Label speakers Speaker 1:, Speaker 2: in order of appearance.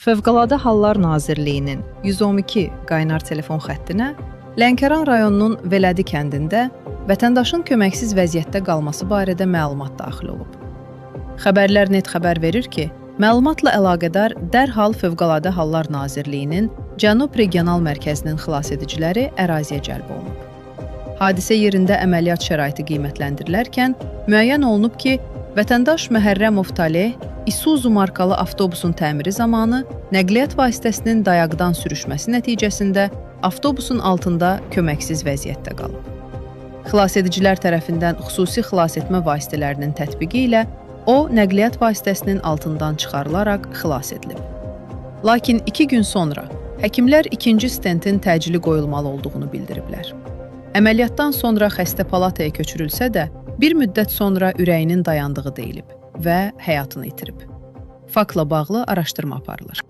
Speaker 1: Fövqəladə Hallar Nazirliyinin 112 qaynar telefon xəttinə Lənkəran rayonunun Vələdi kəndində vətəndaşın köməksiz vəziyyətdə qalması barədə məlumat daxil olub. Xəbərlər.net xəbər verir ki, məlumatla əlaqədar dərhal Fövqəladə Hallar Nazirliyinin Cənub Regional Mərkəzinin xilasediciləri əraziyə cəlb olunub. Hadisə yerində əməliyyat şəraiti qiymətləndirilərkən müəyyən olunub ki, vətəndaş Məhərrəmov Taleh Isuzu markalı avtobusun təmiri zamanı nəqliyyat vasitəsinin dayaqdan sürüşməsi nəticəsində avtobusun altında köməksiz vəziyyətdə qalıb. Xilasedicilər tərəfindən xüsusi xilasetmə vasitələrinin tətbiqi ilə o, nəqliyyat vasitəsinin altından çıxarılaraq xilas edilib. Lakin 2 gün sonra həkimlər ikinci stentin təcili qoyulmalı olduğunu bildiriblər. Əməliyyatdan sonra xəstə palataya köçürülsə də, bir müddət sonra ürəyinin dayandığı deyilib və həyatını itirib. Faktla bağlı araşdırma aparılır.